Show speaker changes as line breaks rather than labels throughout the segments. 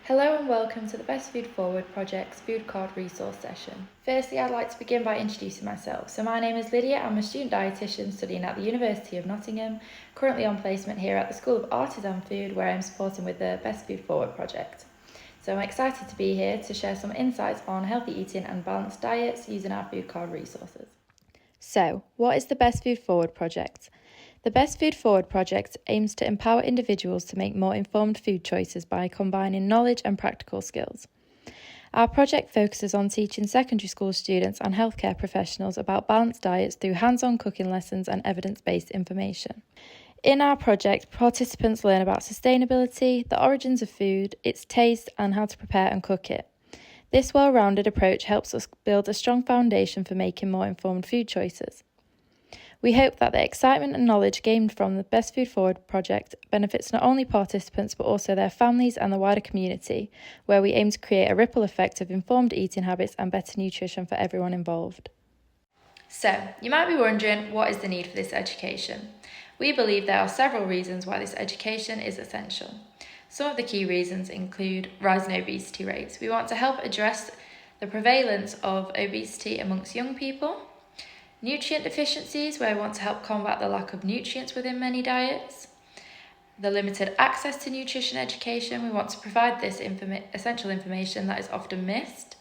Hello and welcome to the Best Food Forward Project's Food Card Resource Session. Firstly, I'd like to begin by introducing myself. So my name is Lydia, I'm a student dietitian studying at the University of Nottingham, currently on placement here at the School of Artisan Food where I'm supporting with the Best Food Forward project. So I'm excited to be here to share some insights on healthy eating and balanced diets using our food card resources. So, what is the Best Food Forward project? The Best Food Forward project aims to empower individuals to make more informed food choices by combining knowledge and practical skills. Our project focuses on teaching secondary school students and healthcare professionals about balanced diets through hands-on cooking lessons and evidence-based information. In our project, participants learn about sustainability, the origins of food, its taste, and how to prepare and cook it. This well-rounded approach helps us build a strong foundation for making more informed food choices. We hope that the excitement and knowledge gained from the Best Food Forward project benefits not only participants but also their families and the wider community, where we aim to create a ripple effect of informed eating habits and better nutrition for everyone involved. So, you might be wondering, what is the need for this education? We believe there are several reasons why this education is essential. Some of the key reasons include rising obesity rates. We want to help address the prevalence of obesity amongst young people. Nutrient deficiencies, where we want to help combat the lack of nutrients within many diets. The limited access to nutrition education, we want to provide this essential information that is often missed.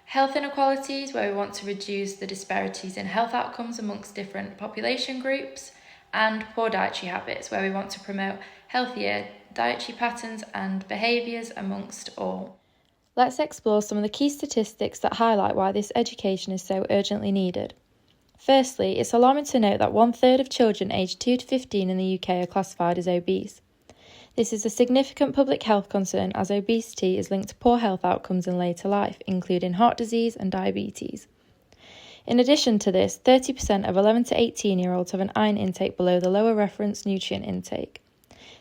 Health inequalities, where we want to reduce the disparities in health outcomes amongst different population groups. And poor dietary habits, where we want to promote healthier dietary patterns and behaviours amongst all. Let's explore some of the key statistics that highlight why this education is so urgently needed. Firstly, it's alarming to note that 1/3 of children aged 2 to 15 in the UK are classified as obese. This is a significant public health concern as obesity is linked to poor health outcomes in later life, including heart disease and diabetes. In addition to this, 30% of 11 to 18-year-olds have an iron intake below the lower reference nutrient intake.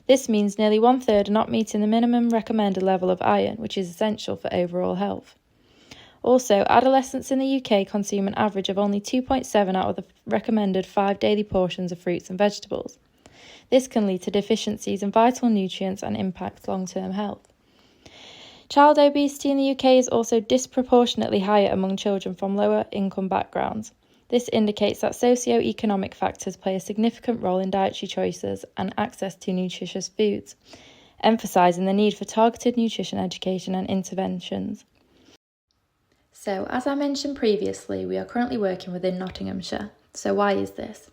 This means nearly 1/3 are not meeting the minimum recommended level of iron, which is essential for overall health. Also, adolescents in the UK consume an average of only 2.7 out of the recommended 5 daily portions of fruits and vegetables. This can lead to deficiencies in vital nutrients and impact long-term health. Child obesity in the UK is also disproportionately higher among children from lower income backgrounds. This indicates that socio-economic factors play a significant role in dietary choices and access to nutritious foods, emphasising the need for targeted nutrition education and interventions. So, as I mentioned previously, we are currently working within Nottinghamshire. So why is this?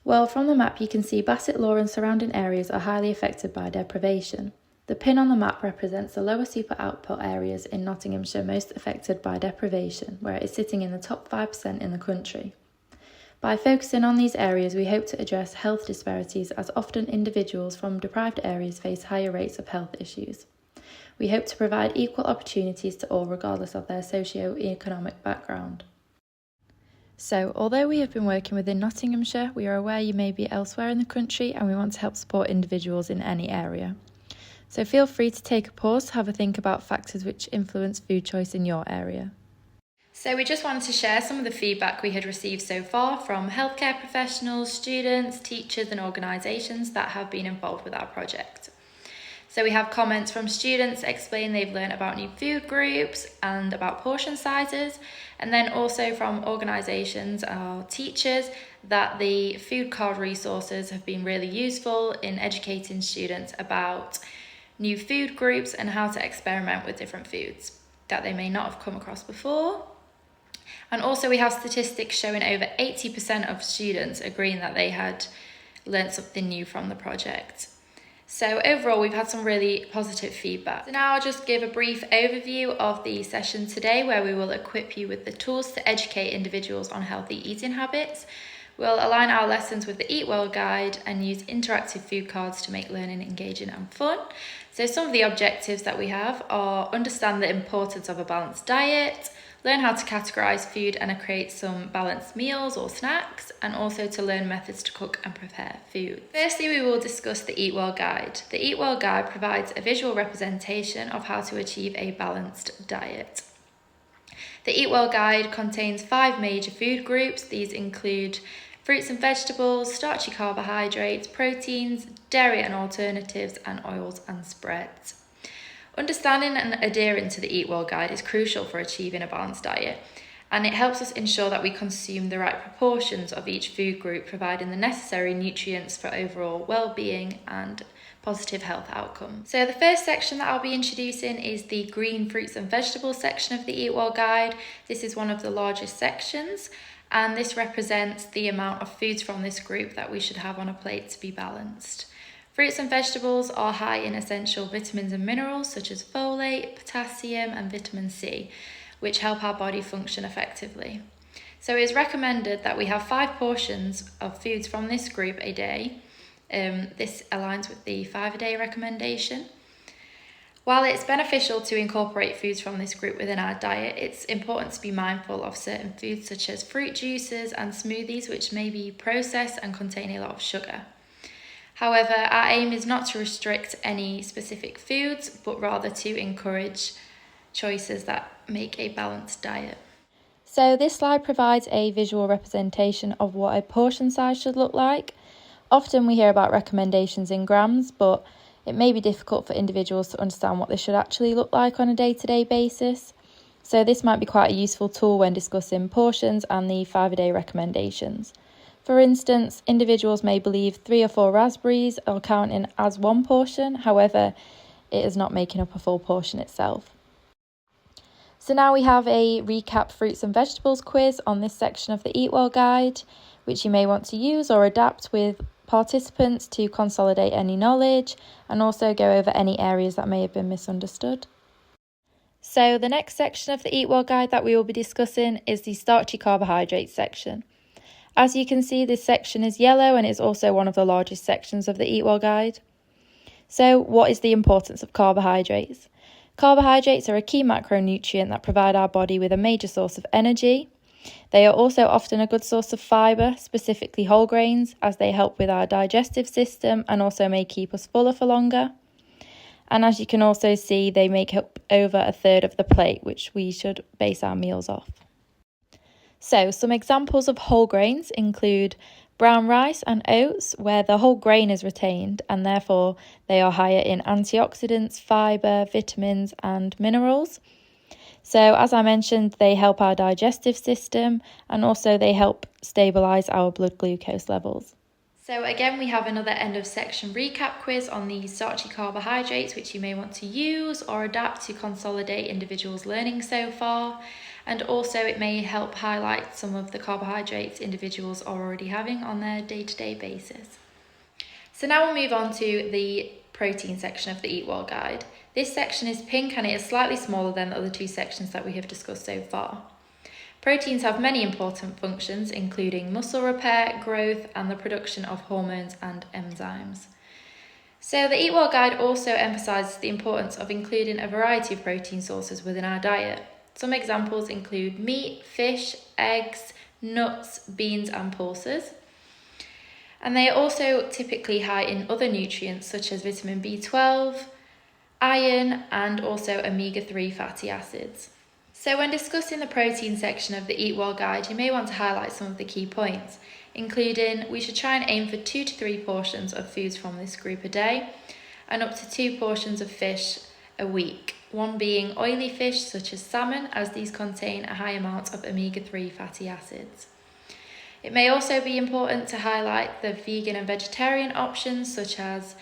Well, from the map you can see Bassett Law and surrounding areas are highly affected by deprivation. The pin on the map represents the lower super output areas in Nottinghamshire most affected by deprivation, where it is sitting in the top 5% in the country. By focusing on these areas, we hope to address health disparities as often individuals from deprived areas face higher rates of health issues. We hope to provide equal opportunities to all regardless of their socio-economic background. So, although we have been working within Nottinghamshire, we are aware you may be elsewhere in the country and we want to help support individuals in any area. So feel free to take a pause to have a think about factors which influence food choice in your area. So we just wanted to share some of the feedback we had received so far from healthcare professionals, students, teachers and organisations that have been involved with our project. So we have comments from students explaining they've learned about new food groups and about portion sizes, and then also from organisations or teachers that the food card resources have been really useful in educating students about new food groups and how to experiment with different foods that they may not have come across before. And also we have statistics showing over 80% of students agreeing that they had learnt something new from the project. So overall, we've had some really positive feedback. So now I'll just give a brief overview of the session today, where we will equip you with the tools to educate individuals on healthy eating habits. We'll align our lessons with the Eatwell guide and use interactive food cards to make learning engaging and fun. So some of the objectives that we have are understand the importance of a balanced diet, learn how to categorise food and create some balanced meals or snacks, and also to learn methods to cook and prepare food. Firstly, we will discuss the Eatwell guide. The Eatwell guide provides a visual representation of how to achieve a balanced diet. The Eatwell guide contains 5 major food groups. These include fruits and vegetables, starchy carbohydrates, proteins, dairy and alternatives, and oils and spreads. Understanding and adhering to the Eatwell guide is crucial for achieving a balanced diet, and it helps us ensure that we consume the right proportions of each food group, providing the necessary nutrients for overall well-being and positive health outcomes. So the first section that I'll be introducing is the green fruits and vegetables section of the Eatwell guide. This is one of the largest sections, and this represents the amount of foods from this group that we should have on a plate to be balanced. Fruits and vegetables are high in essential vitamins and minerals such as folate, potassium and vitamin C, which help our body function effectively. So it is recommended that we have 5 portions of foods from this group a day. This aligns with the 5-a-day recommendation. While it's beneficial to incorporate foods from this group within our diet, it's important to be mindful of certain foods such as fruit juices and smoothies, which may be processed and contain a lot of sugar. However, our aim is not to restrict any specific foods, but rather to encourage choices that make a balanced diet. So this slide provides a visual representation of what a portion size should look like. Often we hear about recommendations in grams, but it may be difficult for individuals to understand what they should actually look like on a day-to-day basis. So this might be quite a useful tool when discussing portions and the 5-a-day recommendations. For instance, individuals may believe 3 or 4 raspberries are counting as one portion, however, it is not making up a full portion itself. So now we have a recap fruits and vegetables quiz on this section of the Eatwell guide, which you may want to use or adapt with participants to consolidate any knowledge and also go over any areas that may have been misunderstood. So the next section of the Eatwell guide that we will be discussing is the starchy carbohydrates section. As you can see, this section is yellow and is also one of the largest sections of the Eatwell guide. So what is the importance of carbohydrates? Carbohydrates are a key macronutrient that provide our body with a major source of energy. They are also often a good source of fibre, specifically whole grains, as they help with our digestive system and also may keep us fuller for longer. And as you can also see, they make up over 1/3 of the plate, which we should base our meals off. So some examples of whole grains include brown rice and oats, where the whole grain is retained and therefore they are higher in antioxidants, fibre, vitamins and minerals. So as I mentioned, they help our digestive system and also they help stabilise our blood glucose levels. So again, we have another end of section recap quiz on the starchy carbohydrates, which you may want to use or adapt to consolidate individuals' learning so far. And also it may help highlight some of the carbohydrates individuals are already having on their day-to-day basis. So now we'll move on to the protein section of the Eatwell guide. This section is pink and it is slightly smaller than the other 2 sections that we have discussed so far. Proteins have many important functions, including muscle repair, growth, and the production of hormones and enzymes. So the Eatwell guide also emphasises the importance of including a variety of protein sources within our diet. Some examples include meat, fish, eggs, nuts, beans, and pulses. And they are also typically high in other nutrients such as vitamin B12, iron, and also omega-3 fatty acids. So when discussing the protein section of the Eatwell guide, you may want to highlight some of the key points, including we should try and aim for 2 to 3 portions of foods from this group a day, and up to 2 portions of fish a week, one being oily fish such as salmon, as these contain a high amount of omega-3 fatty acids. It may also be important to highlight the vegan and vegetarian options such as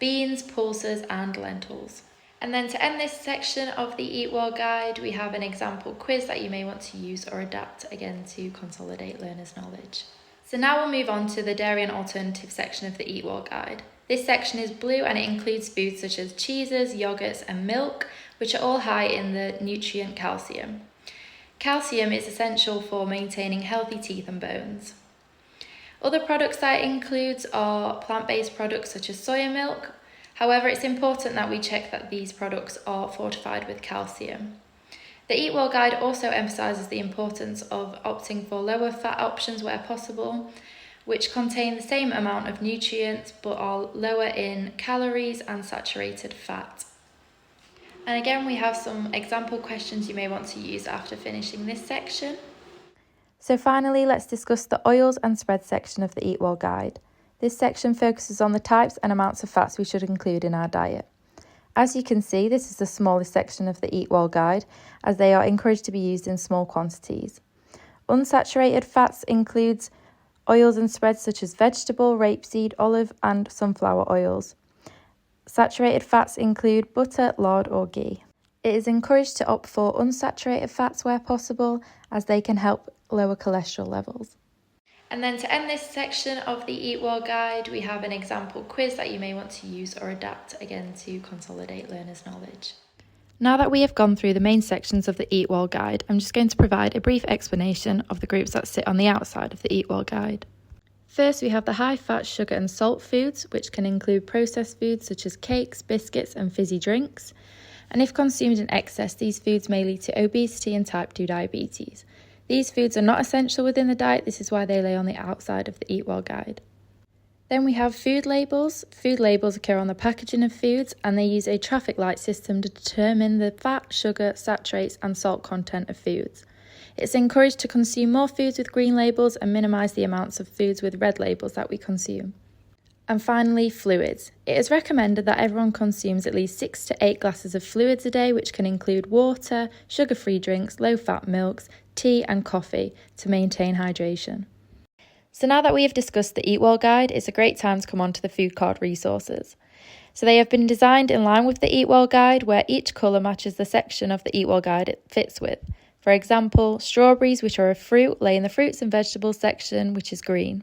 beans, pulses and lentils. And then to end this section of the Eatwell guide, we have an example quiz that you may want to use or adapt again to consolidate learners' knowledge. So now we'll move on to the dairy and alternative section of the Eatwell guide. This section is blue and it includes foods such as cheeses, yogurts and milk, which are all high in the nutrient calcium. Calcium is essential for maintaining healthy teeth and bones. Other products that it includes are plant-based products such as soya milk. However, it's important that we check that these products are fortified with calcium. The Eatwell guide also emphasises the importance of opting for lower fat options where possible, which contain the same amount of nutrients but are lower in calories and saturated fat. And again, we have some example questions you may want to use after finishing this section. So finally, let's discuss the oils and spreads section of the Eatwell guide. This section focuses on the types and amounts of fats we should include in our diet. As you can see, this is the smallest section of the Eatwell guide, as they are encouraged to be used in small quantities. Unsaturated fats includes oils and spreads such as vegetable, rapeseed, olive and sunflower oils. Saturated fats include butter, lard or ghee. It is encouraged to opt for unsaturated fats where possible, as they can help lower cholesterol levels. And then to end this section of the Eatwell guide, we have an example quiz that you may want to use or adapt again to consolidate learners' knowledge. Now that we have gone through the main sections of the Eatwell guide, I'm just going to provide a brief explanation of the groups that sit on the outside of the Eatwell guide. First, we have the high fat, sugar and salt foods, which can include processed foods such as cakes, biscuits and fizzy drinks. And if consumed in excess, these foods may lead to obesity and type 2 diabetes. These foods are not essential within the diet, this is why they lay on the outside of the Eatwell guide. Then we have food labels. Food labels occur on the packaging of foods and they use a traffic light system to determine the fat, sugar, saturates and salt content of foods. It's encouraged to consume more foods with green labels and minimise the amounts of foods with red labels that we consume. And finally, fluids. It is recommended that everyone consumes at least 6 to 8 glasses of fluids a day, which can include water, sugar-free drinks, low-fat milks, tea and coffee to maintain hydration. So now that we have discussed the Eatwell guide, it's a great time to come on to the food card resources. So they have been designed in line with the Eatwell guide, where each colour matches the section of the Eatwell guide it fits with. For example, strawberries, which are a fruit, lay in the fruits and vegetables section, which is green.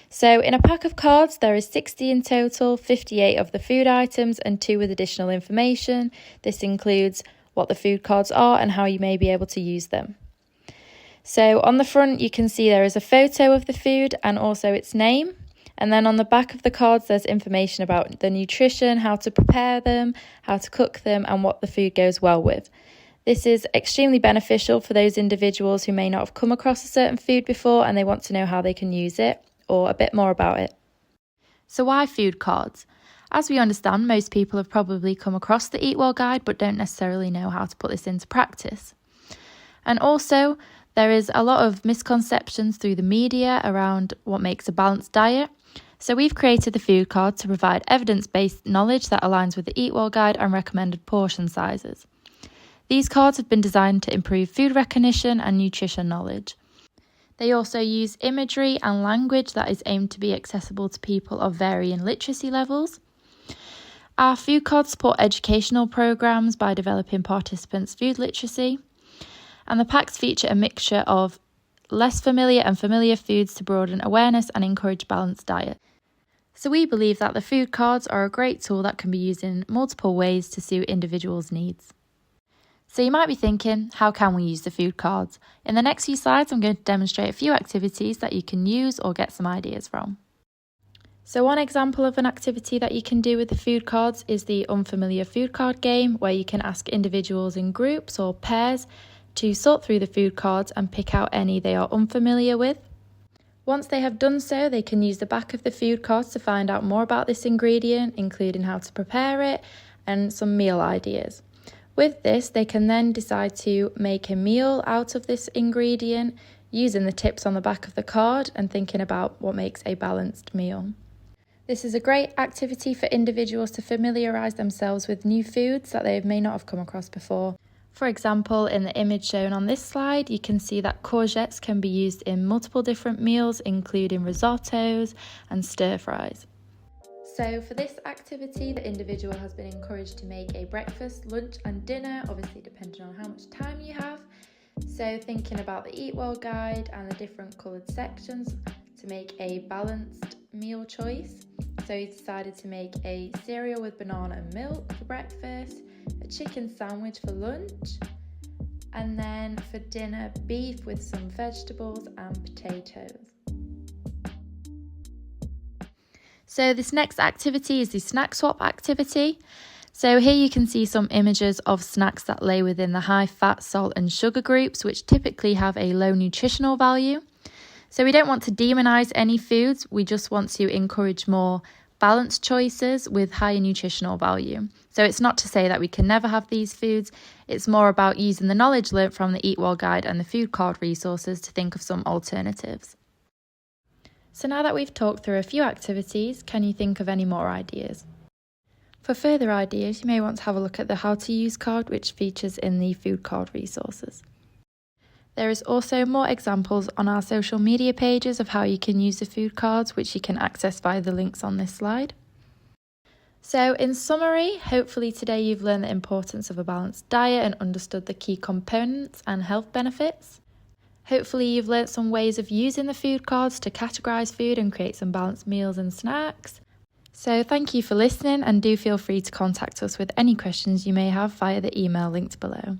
So in a pack of cards, there is 60 in total, 58 of the food items and 2 with additional information. This includes what the food cards are and how you may be able to use them. So on the front, you can see there is a photo of the food and also its name. And then on the back of the cards, there's information about the nutrition, how to prepare them, how to cook them, and what the food goes well with. This is extremely beneficial for those individuals who may not have come across a certain food before and they want to know how they can use it or a bit more about it. So why food cards? As we understand, most people have probably come across the Eatwell guide but don't necessarily know how to put this into practice. And also, there is a lot of misconceptions through the media around what makes a balanced diet. So we've created the food card to provide evidence-based knowledge that aligns with the Eatwell guide and recommended portion sizes. These cards have been designed to improve food recognition and nutrition knowledge. They also use imagery and language that is aimed to be accessible to people of varying literacy levels. Our food cards support educational programs by developing participants' food literacy. And the packs feature a mixture of less familiar and familiar foods to broaden awareness and encourage balanced diet. So we believe that the food cards are a great tool that can be used in multiple ways to suit individuals' needs. So you might be thinking, how can we use the food cards? In the next few slides, I'm going to demonstrate a few activities that you can use or get some ideas from. So one example of an activity that you can do with the food cards is the unfamiliar food card game, where you can ask individuals in groups or pairs to sort through the food cards and pick out any they are unfamiliar with. Once they have done so, they can use the back of the food cards to find out more about this ingredient, including how to prepare it and some meal ideas. With this, they can then decide to make a meal out of this ingredient using the tips on the back of the card and thinking about what makes a balanced meal. This is a great activity for individuals to familiarise themselves with new foods that they may not have come across before. For example, in the image shown on this slide, you can see that courgettes can be used in multiple different meals, including risottos and stir fries. So for this activity, the individual has been encouraged to make a breakfast, lunch and dinner, obviously depending on how much time you have. So thinking about the Eatwell guide and the different coloured sections to make a balanced meal choice. So he decided to make a cereal with banana and milk for breakfast, a chicken sandwich for lunch, and then for dinner, beef with some vegetables and potatoes. So this next activity is the snack swap activity. So here you can see some images of snacks that lay within the high fat, salt and sugar groups, which typically have a low nutritional value. So we don't want to demonise any foods, we just want to encourage more balanced choices with higher nutritional value. So it's not to say that we can never have these foods, it's more about using the knowledge learnt from the Eatwell guide and the food card resources to think of some alternatives. So now that we've talked through a few activities, can you think of any more ideas? For further ideas, you may want to have a look at the How to Use card, which features in the food card resources. There is also more examples on our social media pages of how you can use the food cards, which you can access via the links on this slide. So in summary, hopefully today you've learned the importance of a balanced diet and understood the key components and health benefits. Hopefully you've learnt some ways of using the food cards to categorise food and create some balanced meals and snacks. So thank you for listening, and do feel free to contact us with any questions you may have via the email linked below.